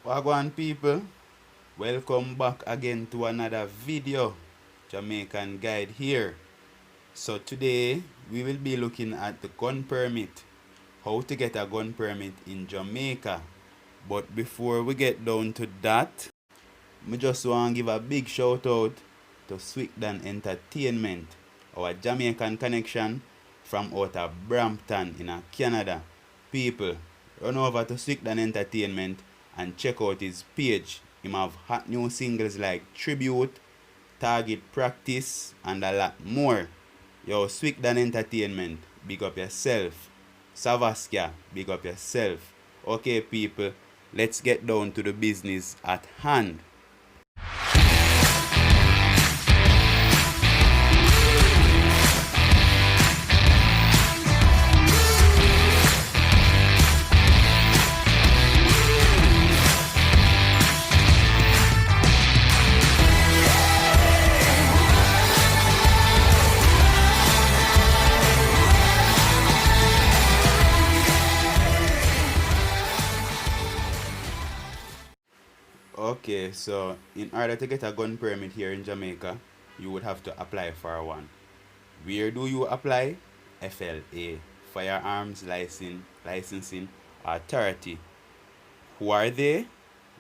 Wagwan people, welcome back again to another video. Jamaican guide here. So today we will be looking at the gun permit, how to get a gun permit in Jamaica. But before we get down to that, I just want to give a big shout out to Swickdan Entertainment, our Jamaican connection from out of Brampton in Canada. People, run over to Swickdan Entertainment and check out his page. Him have hot new singles like Tribute, Target Practice, and a lot more. Yo, Swickdan Entertainment, big up yourself. Savaskia, big up yourself. Okay, people, let's get down to the business at hand. Okay, so in order to get a gun permit here in Jamaica, you would have to apply for one. Where do you apply? FLA, Firearms Licensing Authority. Who are they?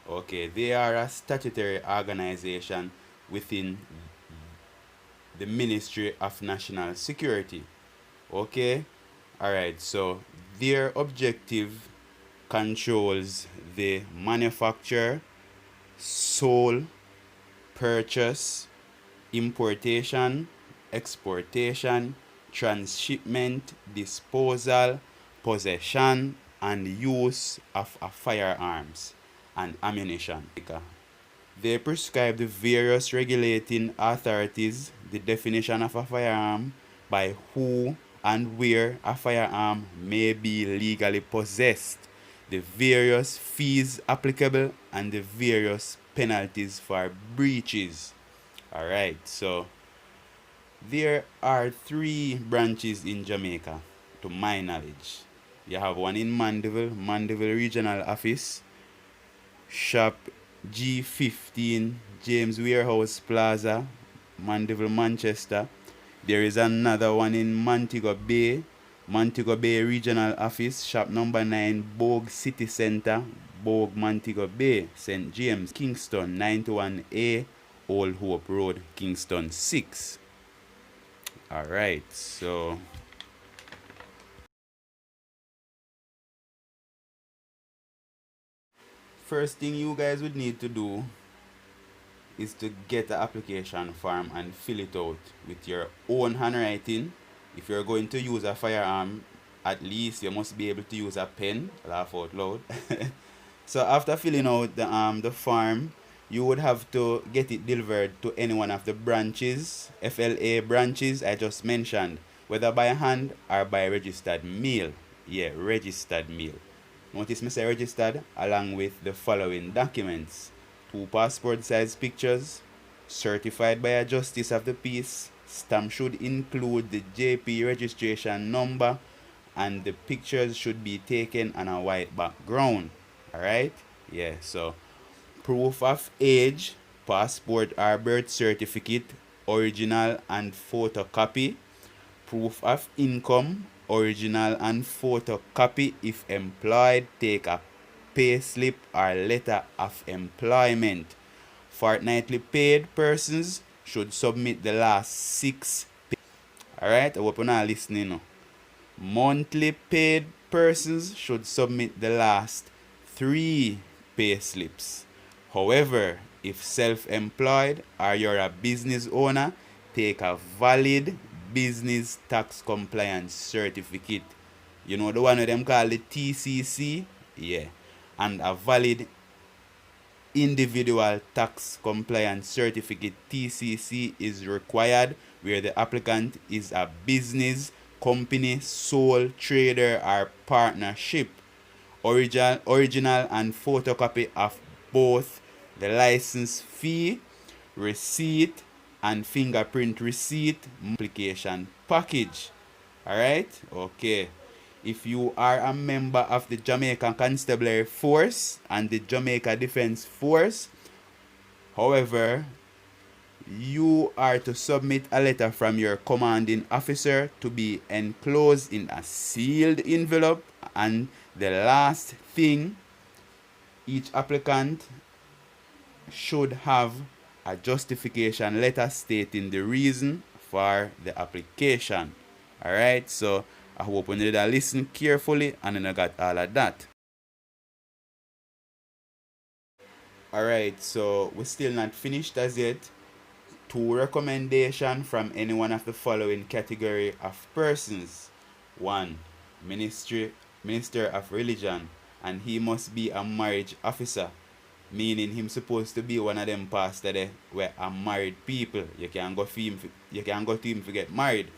Okay, they are a statutory organization within the Ministry of National Security. Okay, alright, so their objective controls the manufacture, sole, purchase, importation, exportation, transshipment, disposal, possession, and use of firearms and ammunition. They prescribe the various regulating authorities the definition of a firearm, by who and where a firearm may be legally possessed, the various fees applicable, and the various penalties for breaches. Alright, so there are 3 branches in Jamaica, to my knowledge. You have one in Mandeville Regional Office, Shop G15, James Warehouse Plaza, Mandeville, Manchester. There is another one in Montego Bay Regional Office, Shop number 9, Bogue City Centre, Bogue, Montego Bay, St. James, Kingston, 91A, Old Hope Road, Kingston 6. Alright, so first thing you guys would need to do is to get the application form and fill it out with your own handwriting. If you're going to use a firearm, at least you must be able to use a pen. Laugh out loud. So after filling out the form, you would have to get it delivered to any one of the branches, FLA branches I just mentioned, whether by hand or by registered mail. Yeah, registered mail. Notice me say registered along with the following documents: 2 passport size pictures, certified by a justice of the peace. Stamp should include the JP registration number, and the pictures should be taken on a white background. Alright? Yeah, so proof of age, passport or birth certificate, original and photocopy. Proof of income, original and photocopy. If employed, take a pay slip or letter of employment. Fortnightly paid persons should submit the last 6 pay. Alright, I hope you're not listening now. Monthly paid persons should submit the last 3 pay slips. However, if self-employed or you're a business owner, take a valid business tax compliance certificate. You know the one of them called the TCC? Yeah. And a valid individual tax compliance certificate, TCC, is required where the applicant is a business, company, sole trader, or partnership. Original and photocopy of both the license fee receipt and fingerprint receipt application package. Alright, okay. if you are a member of the Jamaica Constabulary Force and the Jamaica Defense Force. However, you are to submit a letter from your commanding officer to be enclosed in a sealed envelope. And the last thing, each applicant should have a justification letter stating the reason for the application. Alright, so I hope you need to listen carefully and then I got all of that. Alright, so we're still not finished as yet. 2 recommendations from any one of the following category of persons. 1. Minister of religion, and he must be a marriage officer, meaning him supposed to be one of them pastor there where are married people. You can go to him to get married.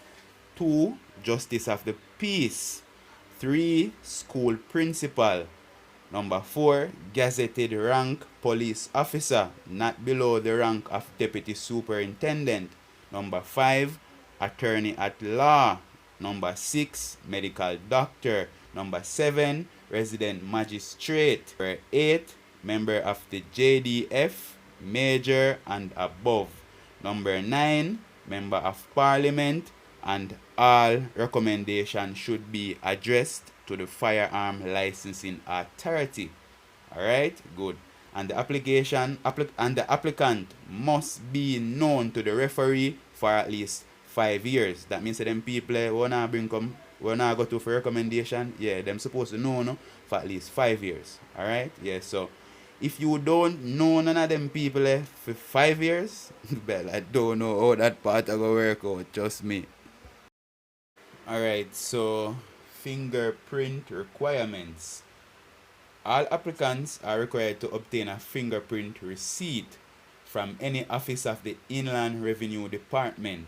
2. Justice of the peace. 3. School principal. Number 4, gazetted rank police officer, not below the rank of deputy superintendent. Number 5, attorney at law. Number 6, medical doctor. Number 7, resident magistrate. Number 8, member of the JDF, major and above. Number 9, member of parliament, and all recommendations should be addressed to the firearm licensing authority. Alright, good. And the applicant must be known to the referee for at least 5 years. That means that them people wanna go to for recommendation, yeah, them supposed to know no, for at least 5 years. Alright? Yeah, so if you don't know none of them people for 5 years, well, I don't know how that part of go work out, trust me. Alright, so fingerprint requirements. All applicants are required to obtain a fingerprint receipt from any office of the Inland Revenue Department,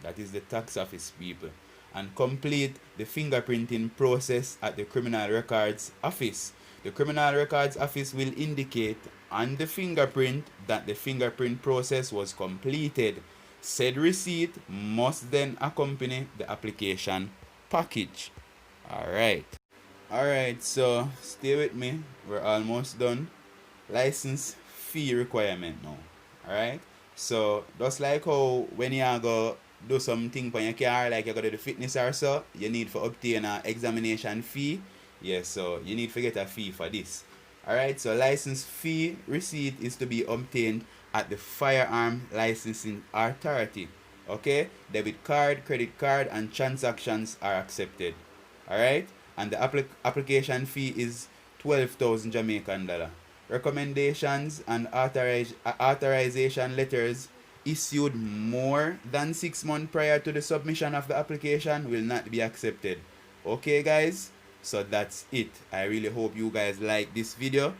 that is the tax office people, and complete the fingerprinting process at the Criminal Records Office. The Criminal Records Office will indicate on the fingerprint that the fingerprint process was completed. Said receipt must then accompany the application package. Alright, so stay with me. We're almost done. License fee requirement now. Alright? So just like how when you go do something for your car, like you go to the fitness or so, you need to obtain an examination fee. Yes, so you need to get a fee for this. Alright, so license fee receipt is to be obtained at the Firearm Licensing Authority. Okay? Debit card, credit card, and transactions are accepted. Alright? And the application fee is 12,000 Jamaican dollar. Recommendations and authorization letters issued more than 6 months prior to the submission of the application will not be accepted. Okay, guys? So that's it. I really hope you guys like this video.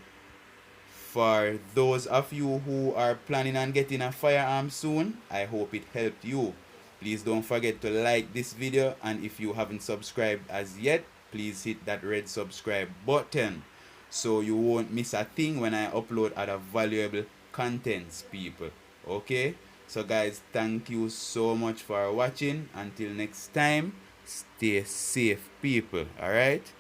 For those of you who are planning on getting a firearm soon, I hope it helped you. Please don't forget to like this video, and if you haven't subscribed as yet, please hit that red subscribe button so you won't miss a thing when I upload other valuable contents, people. Okay? So guys, thank you so much for watching. Until next time, stay safe, people. Alright?